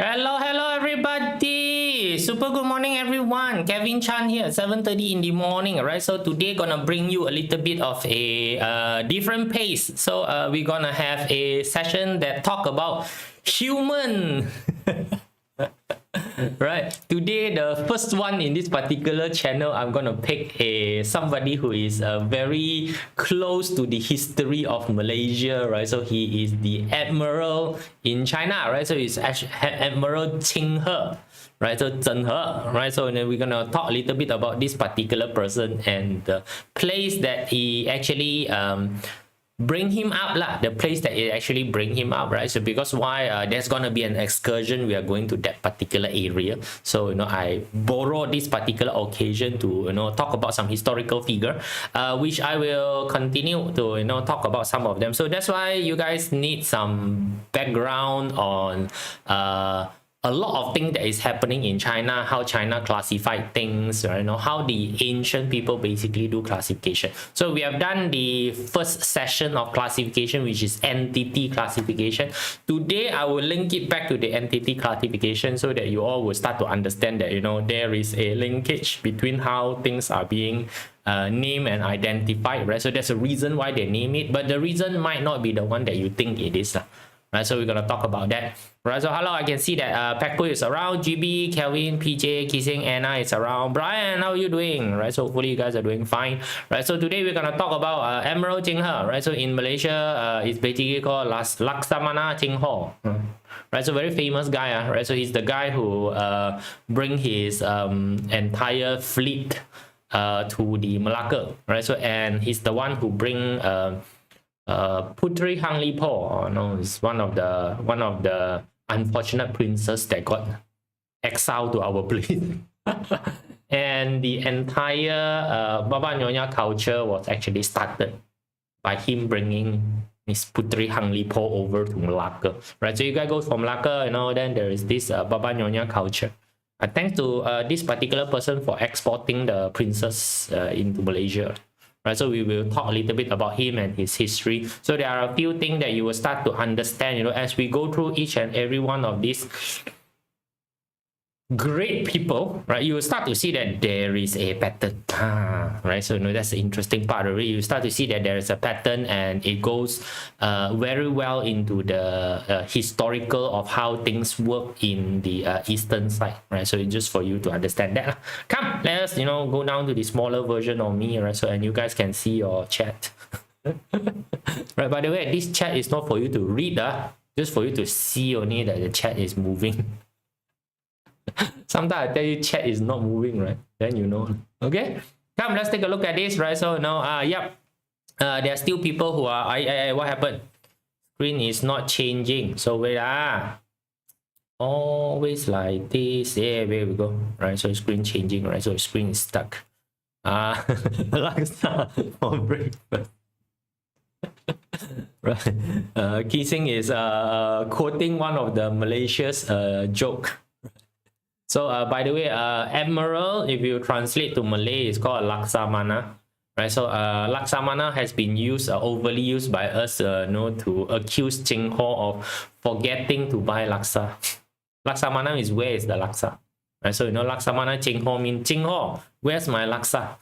Hello everybody. Super good morning everyone. Kevin Chan here, 7:30 in the morning. Right. So today gonna bring you a little bit of a different pace. So we're gonna have a session that talk about human. Right, today the first one in this particular channel, I'm gonna pick somebody who is very close to the history of Malaysia, right? So he is the Admiral in China, right? So he's actually Admiral Zheng He, right? So Zheng He, right? So then we're gonna talk a little bit about this particular person and the place that he actually bring him up lah, the place that it actually bring him up, right? So because why there's gonna be an excursion, we are going to that particular area, so I borrow this particular occasion to talk about some historical figure, which I will continue to talk about some of them. So that's why you guys need some background on a lot of things that is happening in China, how China classified things, right? How the ancient people basically do classification. So we have done the first session of classification, which is entity classification. Today, I will link it back to the entity classification so that you all will start to understand that, there is a linkage between how things are being named and identified, right? So there's a reason why they name it, but the reason might not be the one that you think it is. Right, so we're gonna talk about that. Right, so hello, I can see that Pekpo is around, GB, Kelvin, PJ, Kissing, Anna is around. Brian, how are you doing? Right, so hopefully you guys are doing fine. Right, so today we're gonna talk about Admiral Zheng He. Right, so in Malaysia, it's basically called Laksamana Zheng He. Right, so very famous guy. Right, so he's the guy who bring his entire fleet to the Malacca. Right, so and he's the one who bring Putri Hanglipo, is one of the unfortunate princes that got exiled to our place. And the entire Baba Nyonya culture was actually started by him bringing Miss Putri Hanglipo over to Malacca. Right, so you guys go from Malacca, then there is this Baba Nyonya culture. Thanks to this particular person for exporting the princess into Malaysia. Right, so we will talk a little bit about him and his history. So there are a few things that you will start to understand, as we go through each and every one of these great people, right? You will start to see that there is a pattern, right? So that's the interesting part of it. You start to see that there is a pattern, and it goes very well into the historical of how things work in the eastern side, right? So it's just for you to understand that. Come, let us go down to the smaller version of me, right? So and you guys can see your chat. Right, by the way, this chat is not for you to read, just for you to see only that the chat is moving. Sometimes I tell you chat is not moving, right? Then okay, come, let's take a look at this, right? So now yep, there are still people who are what happened? Screen is not changing, so wait, always like this. Yeah, there we go. Right, so screen changing, right? So screen is stuck. Laksa for breakfast. Right, Kissing is quoting one of the Malaysia's joke. So by the way, Admiral, if you translate to Malay, is called Laksamana, right? So Laksamana has been used, overly used by us, to accuse Zheng He of forgetting to buy laksa. Laksamana is where is the laksa, right? So Laksamana Zheng He means Zheng He, where's my laksa?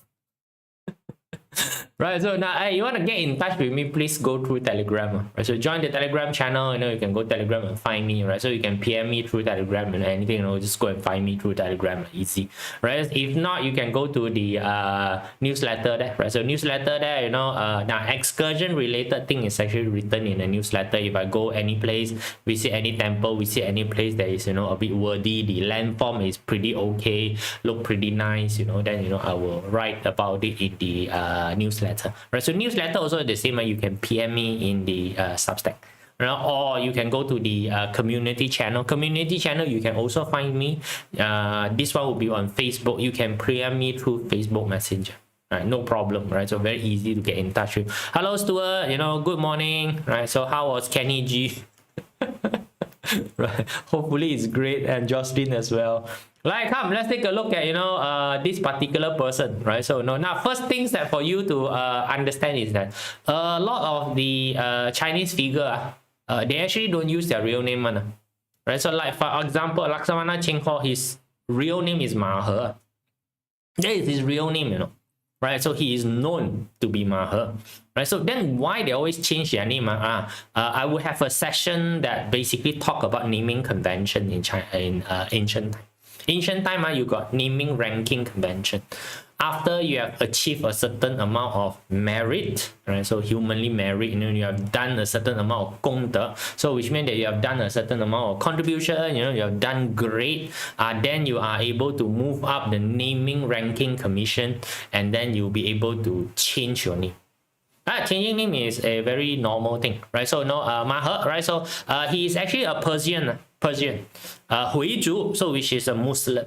Right, so now you want to get in touch with me, please go through Telegram. Right, so join the Telegram channel. You can go Telegram and find me. Right, so you can PM me through Telegram and anything. Just go and find me through Telegram. Easy. Right, if not, you can go to the newsletter there. Right, so newsletter there. Now excursion related thing is actually written in the newsletter. If I go any place, visit any temple, visit any place that is a bit worthy, the landform is pretty okay, look pretty nice. Then I will write about it in the newsletter. Right, so newsletter also the same. You can PM me in the Substack, or you can go to the community channel. Community channel, you can also find me. This one will be on Facebook. You can PM me through Facebook Messenger. Right, no problem. Right, so very easy to get in touch with. Hello, Stuart. Good morning. Right, so how was Kenny G? Right, hopefully it's great, and Jocelyn as well. Right, come, let's take a look at this particular person, right? So now first things that for you to understand is that a lot of the Chinese figure they actually don't use their real name, right? So like for example, Laksamana Cheng, his real name is Ma He. That is his real name, you know, right? So he is known to be Ma He, right? So then why they always change their name? I will have a session that basically talk about naming convention in China, in ancient time. Ancient time, you got naming ranking convention. After you have achieved a certain amount of merit, right? So humanly merit, you know, you have done a certain amount of 功德, so which means that you have done a certain amount of contribution, you know, you have done great, then you are able to move up the naming ranking commission, and then you'll be able to change your name. Changing name is a very normal thing, right? So no, Ma He, right? So he is actually a Persian, Huizhu, so which is a Muslim.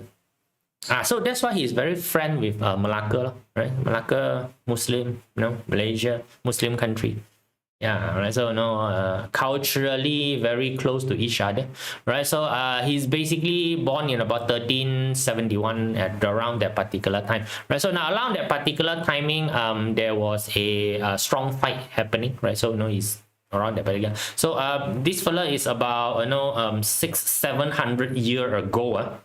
So that's why he's very friend with Malacca, right? Malacca, Muslim, you know, Malaysia, Muslim country. Yeah, right. So no, culturally very close to each other, right? So he's basically born in about 1371 at around that particular time, right? So now around that particular timing, there was a strong fight happening, right? So no, he's around that particular. So this fella is about 600-700 years ago.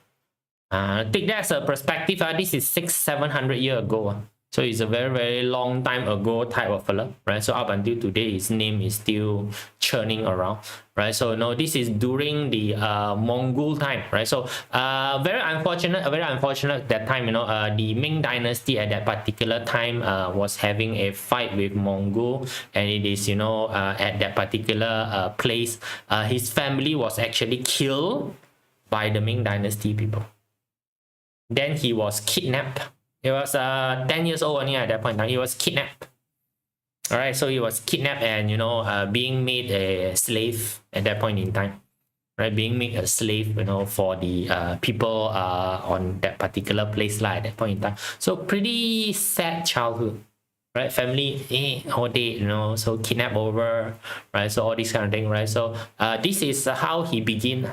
Take that as a perspective. This is 600-700 years ago. So it's a very, very long time ago type of fella, right? So up until today, his name is still churning around, right? So no, this is during the Mongol time, right? So very unfortunate that time, you know, the Ming dynasty at that particular time was having a fight with Mongol, and it is, you know, at that particular place, his family was actually killed by the Ming dynasty people. Then he was kidnapped. He was 10 years old only at that point in time. He was kidnapped. All right, so he was kidnapped and, you know, being made a slave at that point in time. Right, being made a slave, you know, for the people on that particular place at that point in time. So pretty sad childhood. Right, family all day, you know, so kidnap over, right? So all this kind of thing, right? So this is how he began.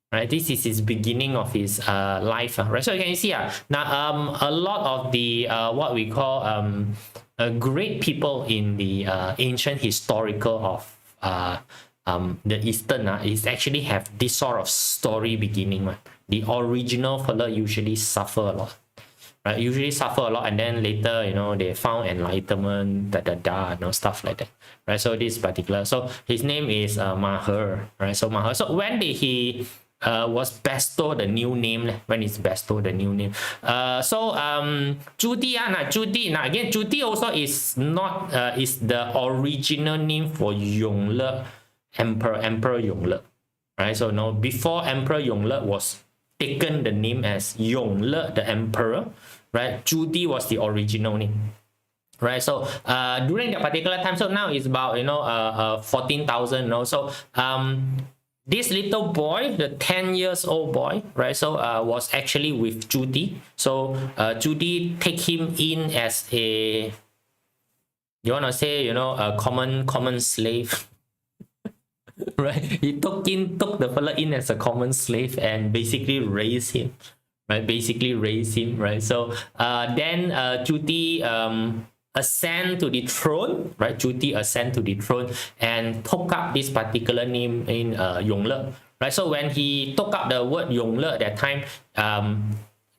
Right, this is his beginning of his life, right? So you can see now a lot of the what we call great people in the ancient historical of the Eastern is actually have this sort of story beginning. The original fella usually suffer a lot, right? Usually suffer a lot, and then later, you know, they found enlightenment, you know, stuff like that, right? So this particular, so his name is Ma He, right? So Ma He. So when did he was bestowed the new name? When is bestowed the new name? Zhu Di, again, Zhu Di also is not is the original name for Yongle Emperor Yongle, right? So no, before Emperor Yongle was taken the name as Yongle the Emperor, right? Zhu Di was the original name. Right, so during that particular time, so now it's about, you know, 14,000, you know. So this little boy, the 10 years old boy, right, so was actually with Zhu Di. So Zhu Di take him in as a, you want to say, you know, a common slave. Right, he took the fella in as a common slave and basically raised him, right? So then Zhu Di ascend to the throne, right? Zhu Di ascend to the throne and took up this particular name in Yongle, right? So when he took up the word Yongle at that time,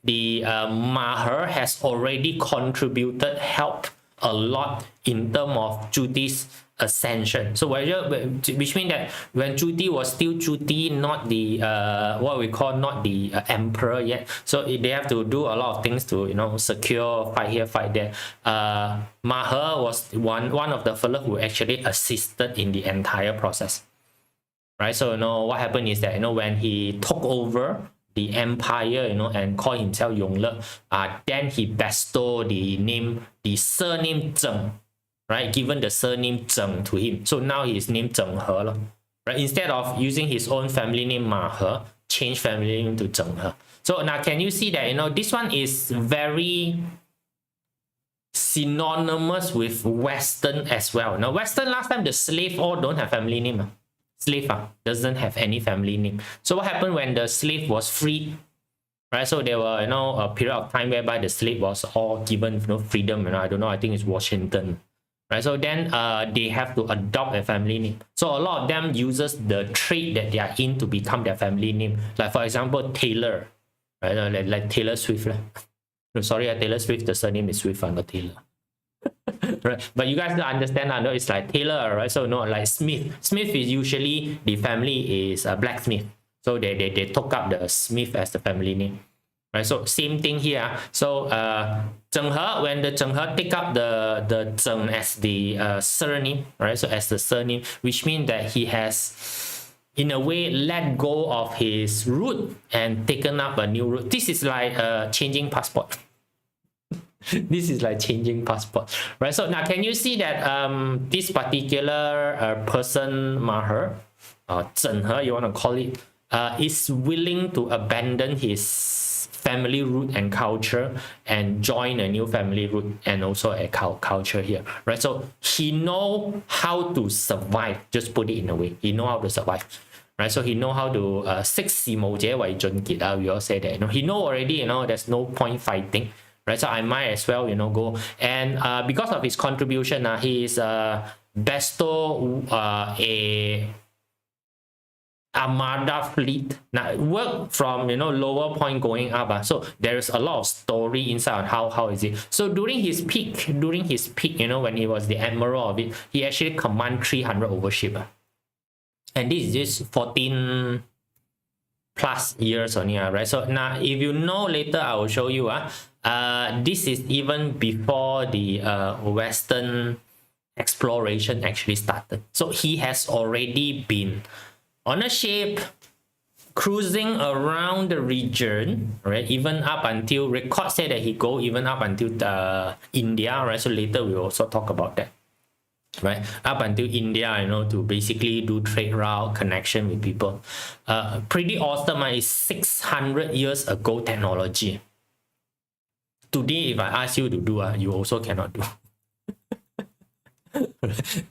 the Ma He has already helped a lot in terms of Zhu Di's ascension. So which means that when Zhu Di was still Zhu Di, not the what we call not the emperor yet, so they have to do a lot of things to, you know, secure, fight here, fight there. Ma He was one of the fellow who actually assisted in the entire process, right? So, you know, what happened is that, you know, when he took over the empire, you know, and called himself Yongle, then he bestowed the surname Zheng, right? Given the surname Zheng to him. So now he is named Zheng He, right? Instead of using his own family name Ma He, change family name to Zheng He. So now can you see that, you know, this one is very synonymous with Western as well. Now Western, last time the slave all don't have family name. Slave doesn't have any family name. So what happened when the slave was freed? Right, so there were, you know, a period of time whereby the slave was all given, you know, freedom. You know, I don't know, I think it's Washington. right? So then they have to adopt a family name. So a lot of them uses the trait that they are in to become their family name. Like for example, Taylor, right? Like Taylor Swift. No, sorry, Taylor Swift, the surname is Swift, not Taylor. Right, but you guys don't understand. I know it's like Taylor, right? So no, like Smith. Smith is usually the family is a blacksmith, so they took up the Smith as the family name, right? So same thing here. So Zheng He, when the Zheng He take up the Zheng as the surname, right? So as the surname, which means that he has, in a way, let go of his root and taken up a new root. This is like changing passport. This is like changing passport, right? So now can you see that this particular person, Maher, Zheng He, you want to call it, is willing to abandon his family root and culture and join a new family root and also a culture here, right? So he know how to survive, just put it in a way, he know how to survive, right? So he know how to 識時務者為俊傑, we all say that, you know, he know already, you know, there's no point fighting, right? So I might as well, you know, go. And because of his contribution, he is bestow a Armada fleet. Now work from, you know, lower point going up. So there's a lot of story inside on how is it. So during his peak, you know, when he was the admiral of it, he actually command 300 overship. And this is just 14 plus years only, right? So now if you know, later I will show you, this is even before the Western exploration actually started. So he has already been on a ship cruising around the region, right? Even up until, record say that he go even up until India, right? So later we will also talk about that, right? Up until India, you know, to basically do trade route connection with people. Pretty awesome. It's 600 years ago technology. Today, if I ask you to do, you also cannot do.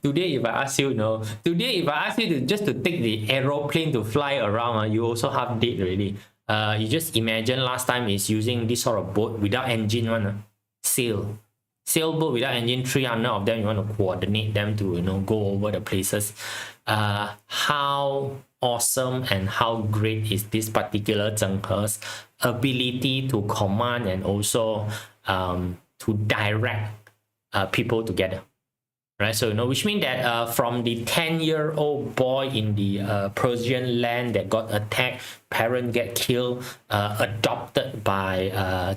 Today, if I ask you, no. Today, if I ask you to just to take the aeroplane to fly around, you also have dead already. You just imagine last time is using this sort of boat without engine one, sailboat without engine, 300 of them. You want to coordinate them to, you know, go over the places. How awesome and how great is this particular Zheng He's ability to command and also to direct people together, right? So, you know, which means that from the 10-year-old boy in the Persian land that got attacked, parent get killed, adopted by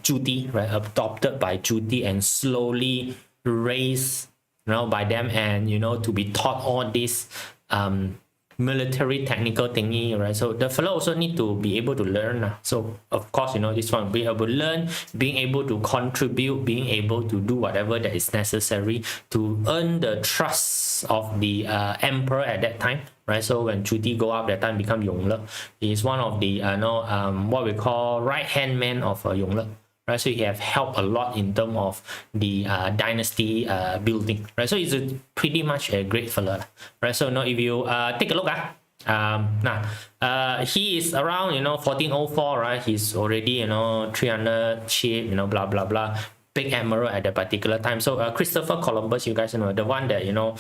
Juti, right? Adopted by Juti and slowly raised, you know, by them, and, you know, to be taught all this military technical thingy, right? So the fellow also need to be able to learn. So of course, you know, this one, being able to learn, being able to contribute, being able to do whatever that is necessary to earn the trust of the emperor at that time, right? So when Juti go up that time, become Yongle. He is one of the what we call right hand man of Yongle. Right, so he have helped a lot in terms of the dynasty building, right? So he's pretty much a great fella, right? So now if you take a look he is around, you know, 1404, right? He's already, you know, 300 ship, you know, blah blah blah, big admiral at that particular time. So Christopher Columbus, you guys know, the one that, you know,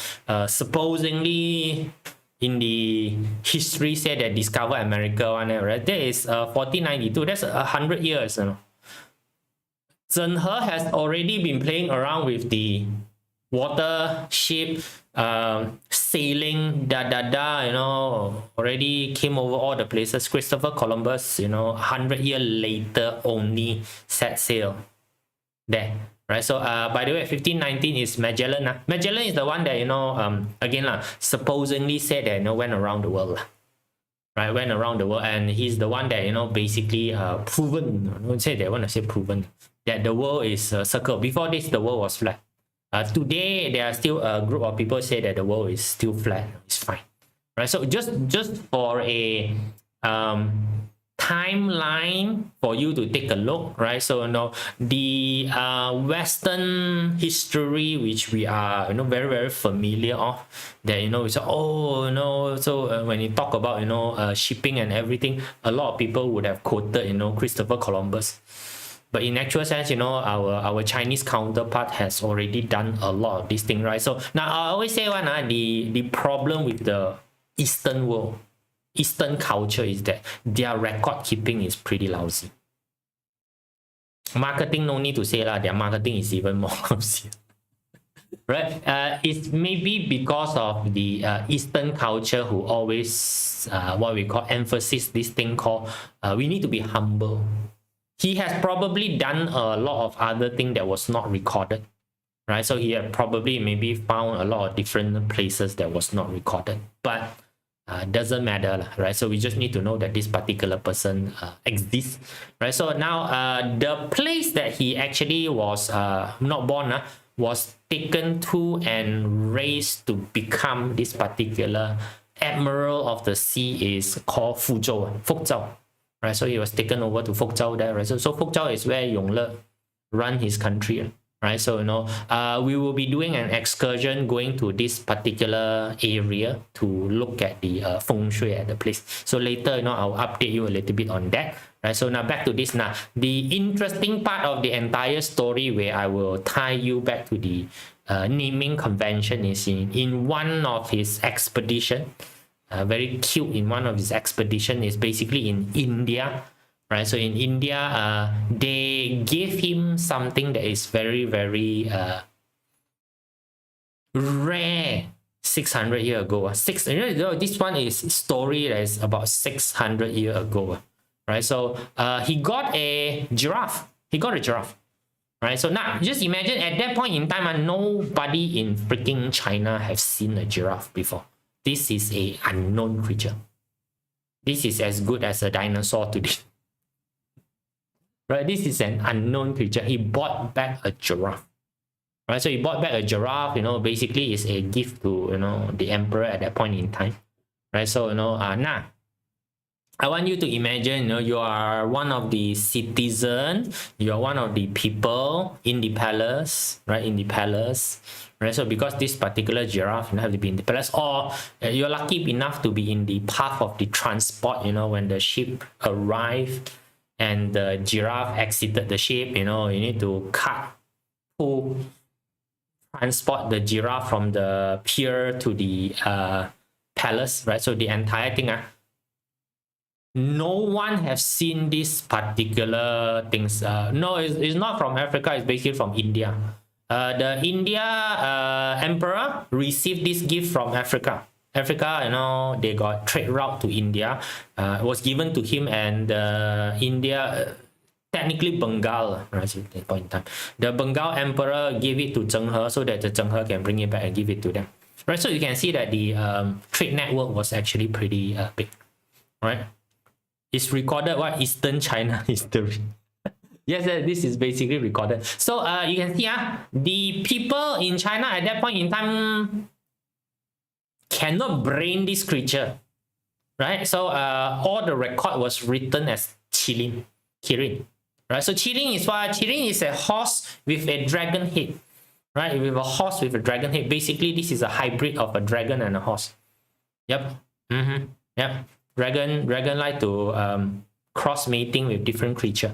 supposedly in the history said that discovered America one, right? That is 1492. That's 100 years, you know. Zheng He has already been playing around with the water ship, sailing, you know, already came over all the places. Christopher Columbus, you know, 100 years later only set sail there, right? So by the way, 1519 is Magellan. Magellan is the one that, you know, again, supposedly said that, you know, went around the world. Right, went around the world, and he's the one that, you know, basically proven, I don't say they want to say proven, that the world is a circle. Before this, the world was flat. Today, there are still a group of people say that the world is still flat. It's fine, right? So just for a timeline for you to take a look, right? So, you know, the Western history, which we are, you know, very, very familiar of, that, you know, it's, oh, you know, so when you talk about, you know, shipping and everything, a lot of people would have quoted, you know, Christopher Columbus, But in actual sense, you know, our Chinese counterpart has already done a lot of this thing, right? So now I always say the problem with the Eastern world, Eastern culture is that their record keeping is pretty lousy. Marketing, no need to say lah, their marketing is even more lousy. Right? It's maybe because of the Eastern culture who always what we call emphasis this thing called we need to be humble. He has probably done a lot of other thing that was not recorded, right? So he had probably maybe found a lot of different places that was not recorded, but doesn't matter, right? So we just need to know that this particular person exists, right? So now the place that he actually was not born was taken to and raised to become this particular Admiral of the Sea is called Fuzhou, right? So he was taken over to Fuzhou there, right? So Fuzhou is where Yongle run his country, right? So, you know, we will be doing an excursion going to this particular area to look at the feng shui at the place. So later, you know, I'll update you a little bit on that, right? So now back to this now. The interesting part of the entire story where I will tie you back to the naming convention is in one of his expedition, very cute in one of his expedition is basically in India. Right, so in India, they gave him something that is very, very rare 600 years ago. This one is story that is about 600 years ago. Right, so he got a giraffe. He got a giraffe. Right, so now just imagine at that point in time, nobody in freaking China have seen a giraffe before. This is a unknown creature. This is as good as a dinosaur today. Right, this is an unknown creature. He bought back a giraffe. Right, so he bought back a giraffe, you know, basically is a gift to, you know, the emperor at that point in time. Right, so, you know, now, I want you to imagine, you know, you are one of the citizens, you are one of the people in the palace, right, in the palace. Right, so because this particular giraffe, you know, have to be in the palace, or you're lucky enough to be in the path of the transport, you know, when the ship arrived, and the giraffe exited the ship, you know, you need to transport the giraffe from the pier to the palace, right? So the entire thing, no one has seen this particular things. No, it's not from Africa, it's basically from India. The India emperor received this gift from Africa. Africa, you know, they got trade route to India. It was given to him, and India, technically Bengal, right, at that point in time. The Bengal emperor gave it to Zheng He so that the Zheng He can bring it back and give it to them. Right, so you can see that the trade network was actually pretty big, right? It's recorded what Eastern China history. Yes, this is basically recorded. So you can see the people in China at that point in time cannot brain this creature, right? So all the record was written as Qilin, right? So Qilin is what? Qilin is a horse with a dragon head, right? With a horse with a dragon head. Basically, this is a hybrid of a dragon and a horse. Yep. Yep. Dragon like to cross mating with different creature.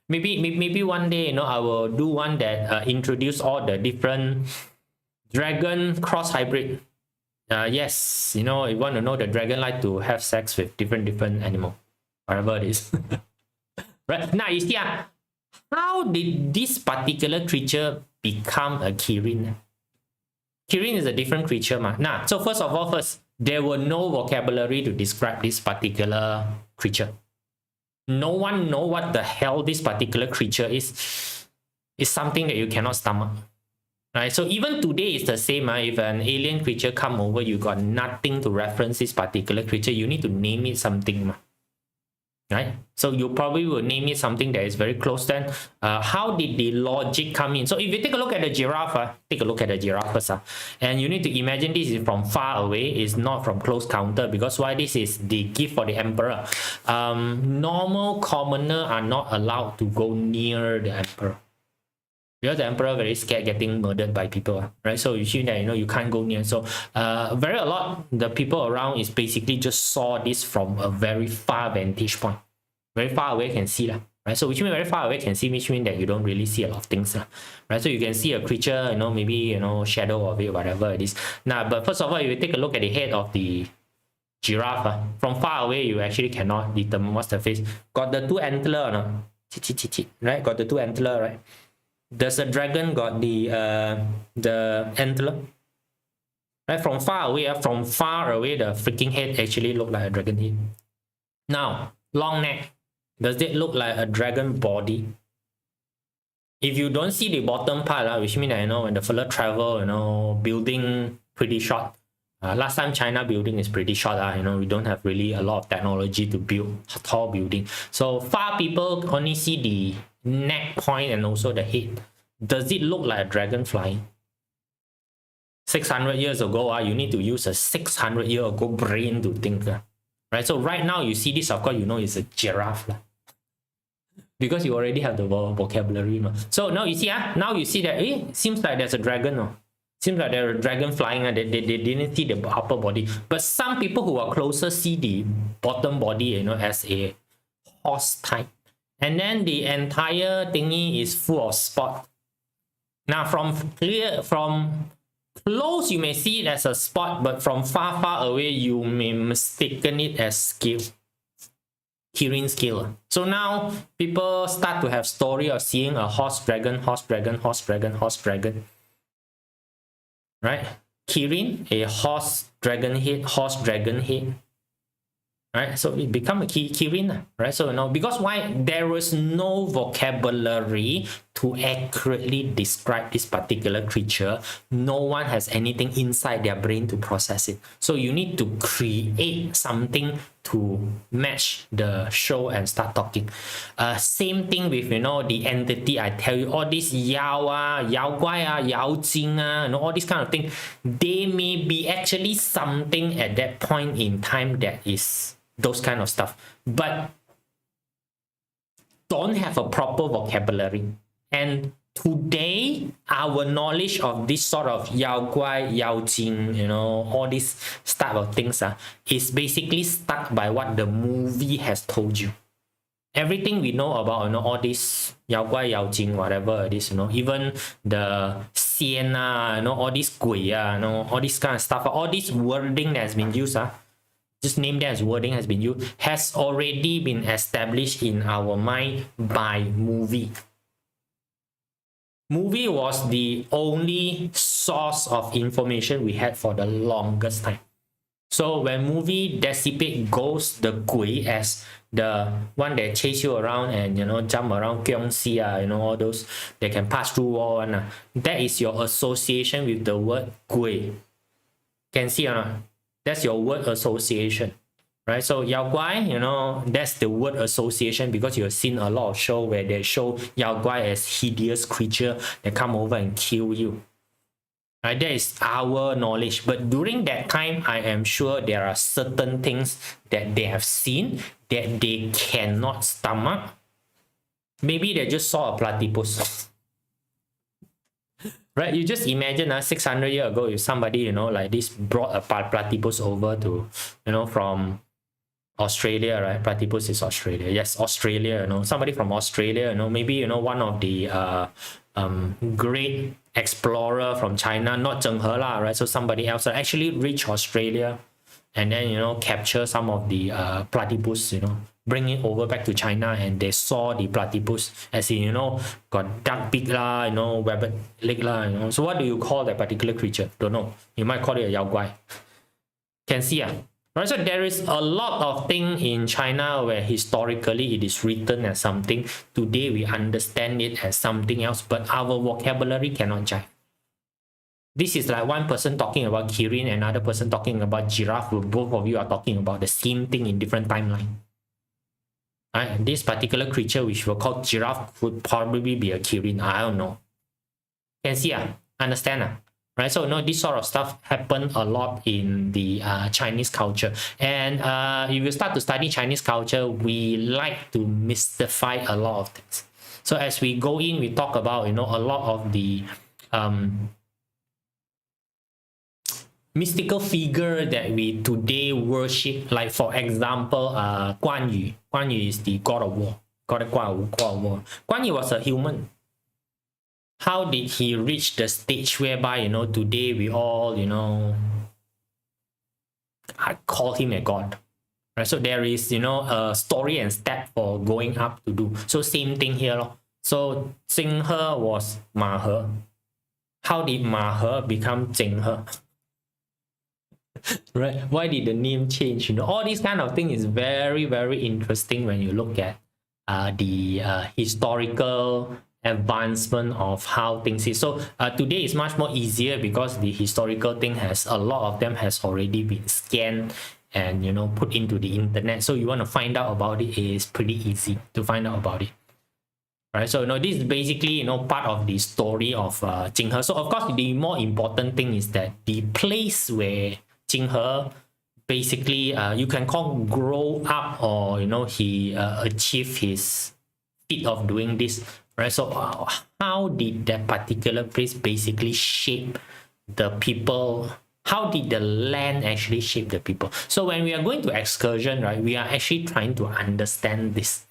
Maybe one day, you know, I will do one that introduce all the different dragon cross hybrid. Yes, you know, you want to know the dragon like to have sex with different animal, whatever it is. Right now, you see, how did this particular creature become a Qilin? Qilin is a different creature, Now, so first of all, there were no vocabulary to describe this particular creature. No one know what the hell this particular creature is. It's something that you cannot stomach. Right, so even today it's the same. If an alien creature come over, you got nothing to reference this particular creature. You need to name it something, right? So you probably will name it something that is very close. Then, how did the logic come in? So if you take a look at the giraffe, take a look at the giraffe first, and you need to imagine this is from far away. It's not from close counter, because why? This is the gift for the emperor. Normal commoner are not allowed to go near the emperor. Because the emperor very scared getting murdered by people, right? So you see that, you know, you can't go near. So a lot the people around is basically just saw this from a very far vantage point. Very far away can see right? So which means very far away can see, which means that you don't really see a lot of things, right? So you can see a creature, you know, maybe, you know, shadow of it, whatever it is. Now, but first of all, if you take a look at the head of the giraffe, from far away, you actually cannot determine what's the face. Got the two antler, no? Right? Got the two antler, right? Does the dragon got the antler? Right? From far away, the freaking head actually look like a dragon head. Now, long neck. Does it look like a dragon body? If you don't see the bottom part, which means that, you know, when the fella travel, you know, building pretty short. Last time China building is pretty short, you know, we don't have really a lot of technology to build tall building. So far people only see the neck point and also the head. Does it look like a dragon flying? 600 years ago, you need to use a 600-year-ago brain to think. Right? So right now you see this, of course, you know it's a giraffe. Because you already have the vocabulary. So now you see, now you see that it seems like there's a dragon. Seems like there's a dragon flying. They didn't see the upper body. But some people who are closer see the bottom body, you know, as a horse type. And then the entire thingy is full of spot. Now from close you may see it as a spot, but from far away you may mistaken it as scale. Qilin scale. So now people start to have story of seeing a horse dragon. Right? Qilin, a horse dragon head. Right? So it become a Qilin, right? So, you know, because why? There was no vocabulary to accurately describe this particular creature. No one has anything inside their brain to process it. So you need to create something to match the show and start talking. Same thing with, you know, the entity. I tell you, all these Yao Guai, Yao Jing, you know, all these kind of thing. They may be actually something at that point in time that is those kind of stuff, but don't have a proper vocabulary. And today, our knowledge of this sort of Yao Guai, Yao Jing, you know, all these type of things is basically stuck by what the movie has told you. Everything we know about, you know, all this Yao Guai, Yao Jing, whatever it is, you know, even the Xian, you know, all this Gui, you know, all this kind of stuff, all this wording that has been used, just name that as wording has been used, has already been established in our mind by movie. Movie was the only source of information we had for the longest time. So when movie dissipate ghosts, the Gui, as the one that chase you around and, you know, jump around Gyeongsi, you know, all those that can pass through wall, that is your association with the word Gui. Can see or not? That's your word association, right? So Yao Guai, you know, that's the word association because you've seen a lot of show where they show Yao Guai as hideous creature that come over and kill you. Right? That is our knowledge. But during that time, I am sure there are certain things that they have seen that they cannot stomach. Maybe they just saw a platypus. Right, you just imagine 600 years ago, if somebody, you know, like this brought a platypus over to, you know, from Australia, right? Platypus is Australia. Yes, Australia, you know, somebody from Australia, you know, maybe, you know, one of the great explorer from China, not Zheng He, right? So somebody else actually reach Australia and then, you know, capture some of the platypus, you know, bring it over back to China, and they saw the platypus as in, you know, got duck beak you know, rabbit leg you know. So what do you call that particular creature? Don't know. You might call it a Yao Guai. Can see right? So there is a lot of thing in China where historically it is written as something. Today we understand it as something else, but our vocabulary cannot jive. This is like one person talking about Qilin, another person talking about giraffe. Both of you are talking about the same thing in different timeline. Right? This particular creature, which we call giraffe, would probably be a Qilin. I don't know. Can see, understand, right? So, you know, this sort of stuff happen a lot in the Chinese culture. And if you start to study Chinese culture, we like to mystify a lot of things. So as we go in, we talk about, you know, a lot of the mystical figure that we today worship. Like, for example, Guan Yu. Guan Yu is the god of war. Guan Yu was a human. How did he reach the stage whereby, you know, today we all, you know, I call him a god? Right, so there is, you know, a story and step for going up to do. So same thing here, lor. So Zheng He was Ma He. How did Ma He become Zheng He? Right? Why did the name change? You know, all these kind of thing is very, very interesting when you look at the historical advancement of how things is. So today is much more easier because the historical thing has a lot of them has already been scanned and, you know, put into the internet. So you want to find out about it is pretty easy to find out about it. Right, so, you know, this is basically, you know, part of the story of Zheng He. So of course the more important thing is that the place where Zheng He basically you can call grow up, or, you know, he achieved his feat of doing this, right? So how did that particular place basically shape the people? How did the land actually shape the people? So when we are going to excursion, right, we are actually trying to understand this.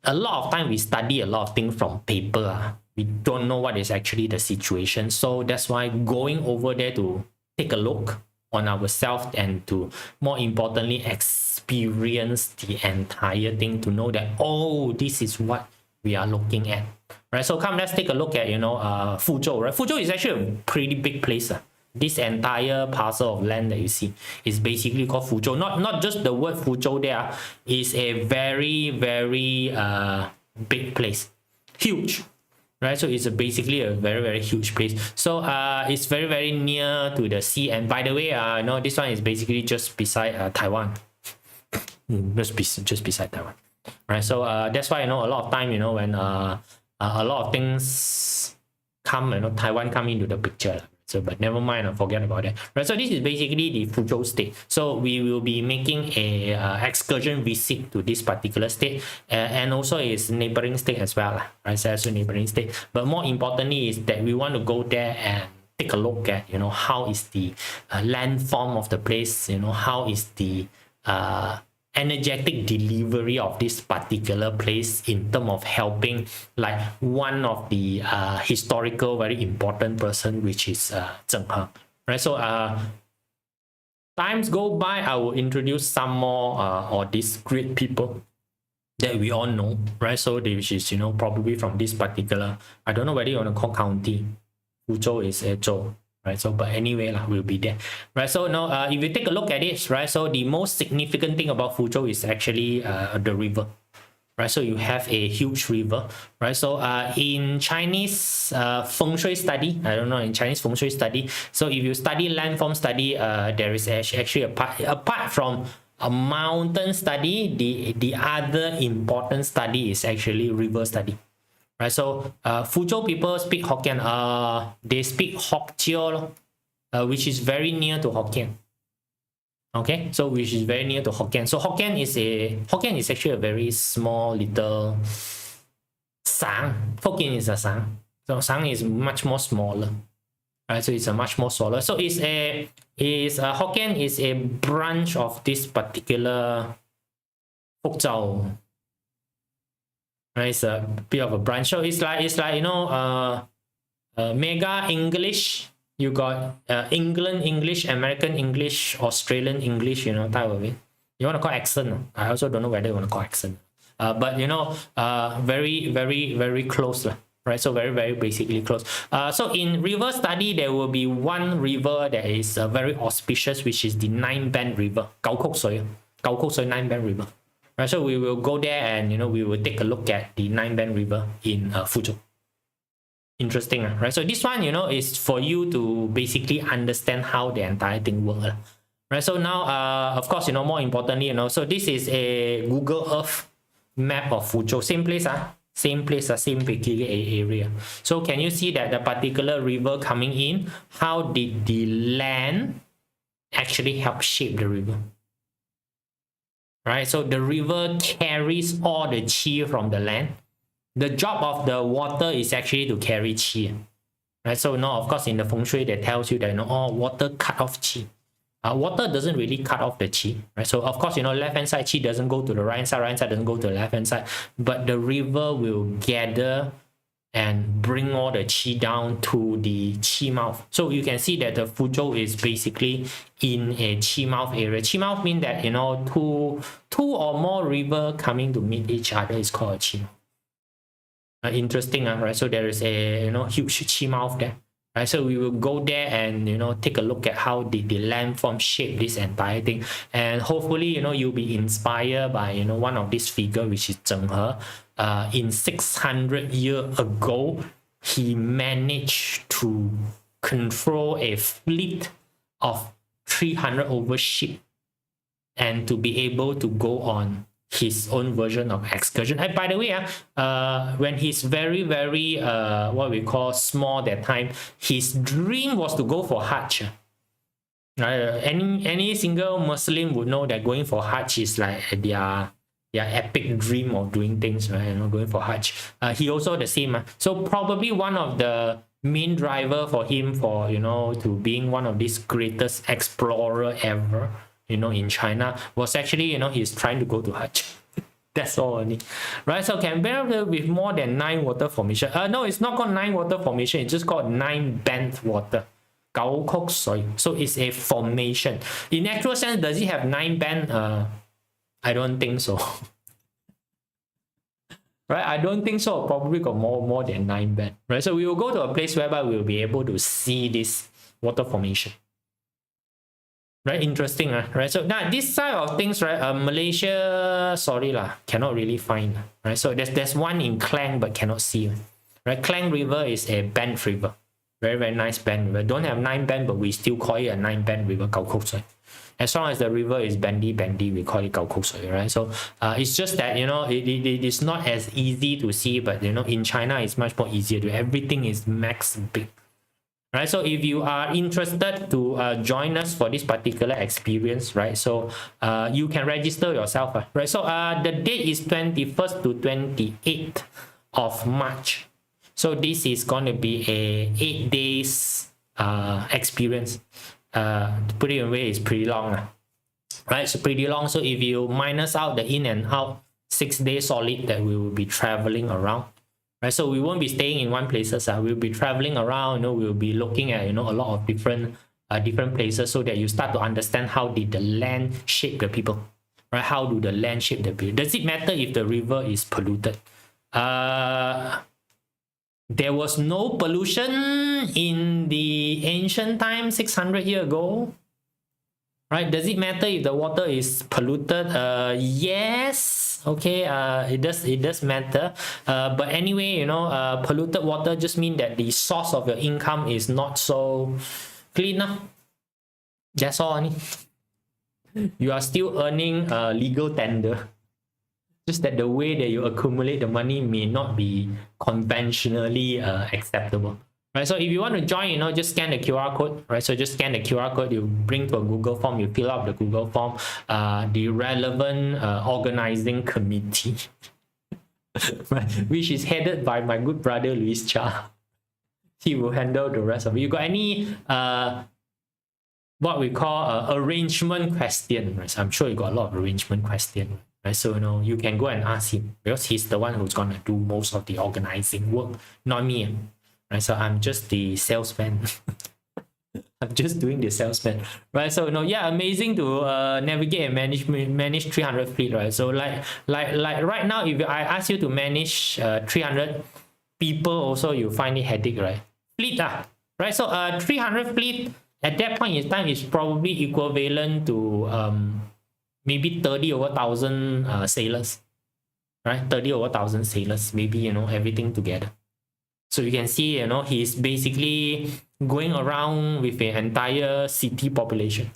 A lot of time we study a lot of things from paper. We don't know what is actually the situation. So that's why going over there to take a look on ourselves and to, more importantly, experience the entire thing to know that, oh, this is what we are looking at. Right, so come, let's take a look at, you know, Fuzhou. Right, Fuzhou is actually a pretty big place. This entire parcel of land that you see is basically called Fuzhou. Not just the word Fuzhou there. Is a very, very big place. Huge. Right? So it's basically a very, very huge place. So it's very, very near to the sea. And by the way, you know, this one is basically just beside Taiwan. just beside Taiwan. Right? So that's why, you know, a lot of time, you know, when a lot of things come, you know, Taiwan come into the picture. So, but never mind, I forget about that. Right, so this is basically the Fuzhou state. So we will be making a excursion visit to this particular state, and also its neighboring state as well. Right, so also neighboring state. But more importantly is that we want to go there and take a look at, you know, how is the landform of the place. You know, how is the energetic delivery of this particular place in terms of helping, like, one of the historical very important person, which is Zheng He. Right, so times go by, I will introduce some more or these great people that we all know, right? So which is, you know, probably from this particular, I don't know whether you want to call county. Fuzhou is a Zhou. Right, so but anyway we'll be there. Right, so now if you take a look at it, right, so the most significant thing about Fuzhou is actually the river. Right, so you have a huge river. Right, so in Chinese feng shui study, I don't know, in Chinese feng shui study, so if you study landform study, there is actually a part, apart from a mountain study, the other important study is actually river study. Right, so Fuzhou people speak Hokkien. They speak Hokkien, which is very near to Hokkien. Okay, so which is very near to Hokkien. So Hokkien is actually a very small little sang. Hokkien is a sang. So sang is much more smaller. Right, so it's a much more smaller. So Hokkien is a branch of this particular Fuzhou. Right, it's a bit of a branch. So it's like you know, mega English. You got England English, American English, Australian English. You know, type of it. You want to call accent? I also don't know whether you want to call accent. But you know, very, very, very close, right? So very, very basically close. So in river study, there will be one river that is very auspicious, which is the Nine Bend River, Gao Kok Sui Nine Bend River. Right, so we will go there and, you know, we will take a look at the Nine Bend River in Fuzhou. Interesting, right? So this one, you know, is for you to basically understand how the entire thing works. Right, so now, of course, you know, more importantly, you know, so this is a Google Earth map of Fuzhou. Same place, same particular area. So can you see that the particular river coming in, how did the land actually help shape the river? Right, so the river carries all the qi from the land. The job of the water is actually to carry qi. Right, so now, of course, in the feng shui, that tells you that, you know, water cut off qi. Water doesn't really cut off the qi, right? So of course, left hand side qi doesn't go to the right hand side doesn't go to the left hand side, but the river will gather and bring all the qi down to the qi mouth. So you can see that the Fuzhou is basically in a qi mouth area. Qi mouth means that two or more river coming to meet each other is called a qi mouth. Interesting, right? So there is a huge qi mouth there. Right, so we will go there and take a look at how the landform shape this entire thing, and hopefully you'll be inspired by one of these figure, which is Zheng He. In 600 years ago, he managed to control a fleet of 300 over ship and to be able to go on his own version of excursion. And by the way, when he's very what we call small that time, his dream was to go for Hajj. Any single Muslim would know that going for Hajj is like their epic dream of doing things, right? Going for Hajj. He also the same. So probably one of the main driver for him for to being one of these greatest explorer ever in China was actually he's trying to go to Hajj. That's all only, right? So Canberra with more than 9 water formation. No, it's not called 9 water formation. It's just called 9 bent water. So it's a formation. In actual sense, does it have 9 bend? I don't think so. Right? I don't think so. Probably got more than 9 bend. Right? So we will go to a place whereby we will be able to see this water formation. Right, interesting, right? So now this side of things, right? Malaysia, sorry lah, cannot really find, right? So there's one in Klang but cannot see, right? Klang River is a bend river, very nice bend river. Don't have 9 bend, but we still call it a 9 bend river, Gao Kok Sui. As long as the river is bendy, we call it Gao Kok Sui, right? So it's just that it is not as easy to see, but in China it's much more easier to. Everything is max big. Right, so if you are interested to join us for this particular experience, right, so you can register yourself, right? So the date is 21st to 28th of March. So this is going to be a 8 days experience. To put it away, it's pretty long, right? So pretty long. So if you minus out the in and out, 6 days solid that we will be traveling around. Right, so we won't be staying in one places. We'll be traveling around. We'll be looking at a lot of different places, so that you start to understand how did the land shape the people. Right? How do the land shape the people? Does it matter if the river is polluted? There was no pollution in the ancient time, 600 years ago. Right? Does it matter if the water is polluted? Yes. Okay, it does matter. But anyway, polluted water just mean that the source of your income is not so clean. That's all. You are still earning legal tender. Just that the way that you accumulate the money may not be conventionally acceptable. Right, so if you want to join, just scan the QR code, right? So just scan the QR code, you bring to a Google form, you fill out the Google form, the relevant organizing committee, right, which is headed by my good brother Luis Cha. He will handle the rest of it. You got any what we call arrangement question, right? So I'm sure you got a lot of arrangement question, right? So you can go and ask him, because he's the one who's gonna do most of the organizing work, not me. Right, so I'm just the salesman. I'm just doing the salesman, right? So yeah, amazing to navigate and manage 300 fleet, right? So like right now, if I ask you to manage 300 people, also you find it headache, right? Fleet, right? So 300 fleet at that point in time is probably equivalent to maybe 30 over 1,000 sailors, right? 30 over 1,000 sailors, maybe everything together. So you can see, he's basically going around with an entire city population.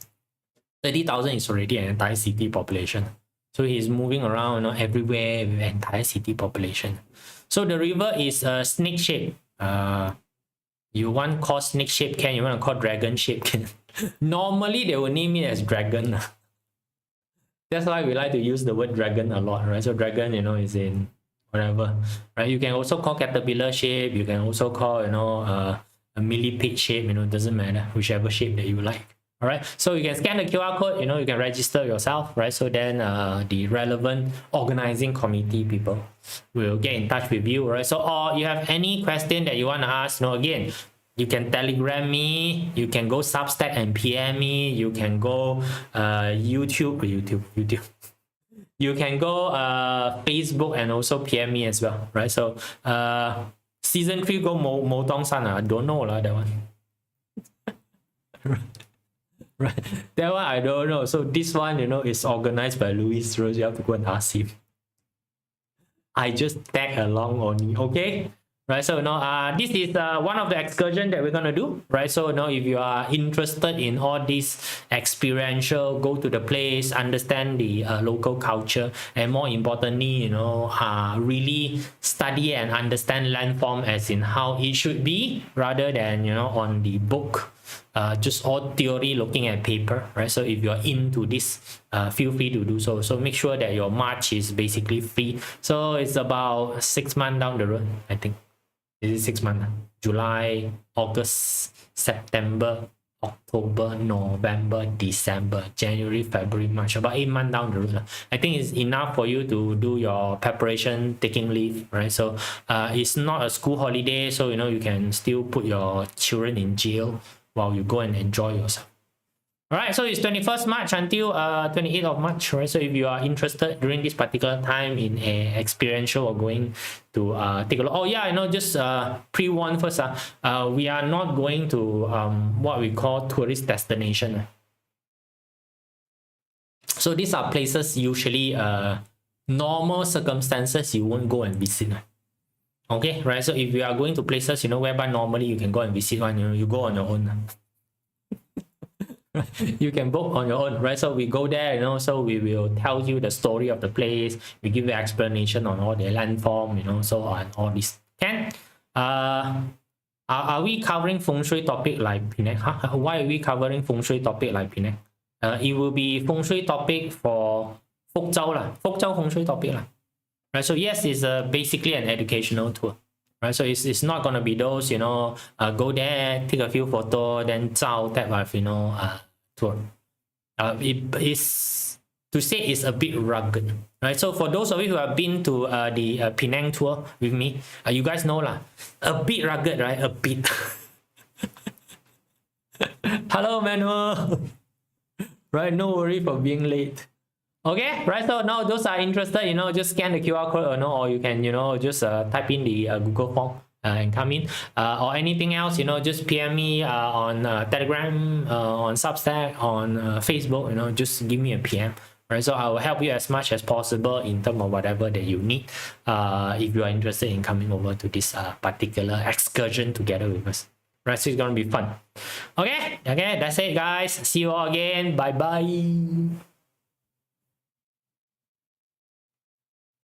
30,000 is already an entire city population. So he's moving around, everywhere with an entire city population. So the river is snake shape. You want call snake shape can, you want to call dragon shape can. Normally they will name it as dragon. That's why we like to use the word dragon a lot, right? So dragon, is in whatever, right? You can also call caterpillar shape. You can also call, a millipede shape. Doesn't matter, whichever shape that you like. All right, so you can scan the QR code, you know, you can register yourself, right? So then the relevant organizing committee people will get in touch with you, right? So, or you have any question that you want to ask, you know, again, you can Telegram me, you can go Substack and PM me, you can go YouTube. You can go Facebook and also PM me as well, right? So season 3 go Mo Dong San, I don't know that one. Right, that one I don't know. So this one, you know, is organized by Luis Rose. You have to go and ask him. I just tag along only, okay? Right, so now this is one of the excursion that we're gonna do, right? So now if you are interested in all this experiential, go to the place, understand the local culture, and more importantly, you know, really study and understand landform as in how it should be, rather than, you know, on the book, just all theory looking at paper, right? So if you're into this, feel free to do so. So make sure that your March is basically free. So it's about 6 months down the road, I think. Is it 6 months? July, August, September, October, November, December, January, February, March, about 8 months down the road. I think it's enough for you to do your preparation, taking leave, right? So it's not a school holiday, so you know you can still put your children in jail while you go and enjoy yourself. All right, so it's 21st March until 28th of March, right? So if you are interested during this particular time in a experiential or going to take a look. Oh yeah, I know, just pre-warn first. We are not going to what we call tourist destination. So these are places usually normal circumstances you won't go and visit. Okay, right? So if you are going to places, you know, whereby normally you can go and visit one, you know, you go on your own. You can book on your own, right? So we go there, you know, so we will tell you the story of the place, we give you explanation on all the landform, you know, so on all this. Can are we covering feng shui topic like Penang? Huh? Why are we covering feng shui topic like Penang? It will be feng shui topic for Fuzhou lah, Fuzhou feng shui topic lah. Right, so yes, it's basically an educational tour. Right, so it's not gonna be those, you know, go there, take a few photos, then zao type of, you know, tour. It is, to say, it's a bit rugged, right? So for those of you who have been to the Penang tour with me, you guys know lah, a bit rugged, right? A bit. Hello, Manuel. Right, no worry for being late. Okay, right, so now those are interested, you know, just scan the QR code, or no, or you can, you know, just type in the Google form and come in, or anything else, you know, just PM me on Telegram, on Substack, on Facebook, you know, just give me a PM, right? So I will help you as much as possible in terms of whatever that you need, if you are interested in coming over to this particular excursion together with us. Right, so it's gonna be fun. Okay, that's it, guys. See you all again. Bye bye.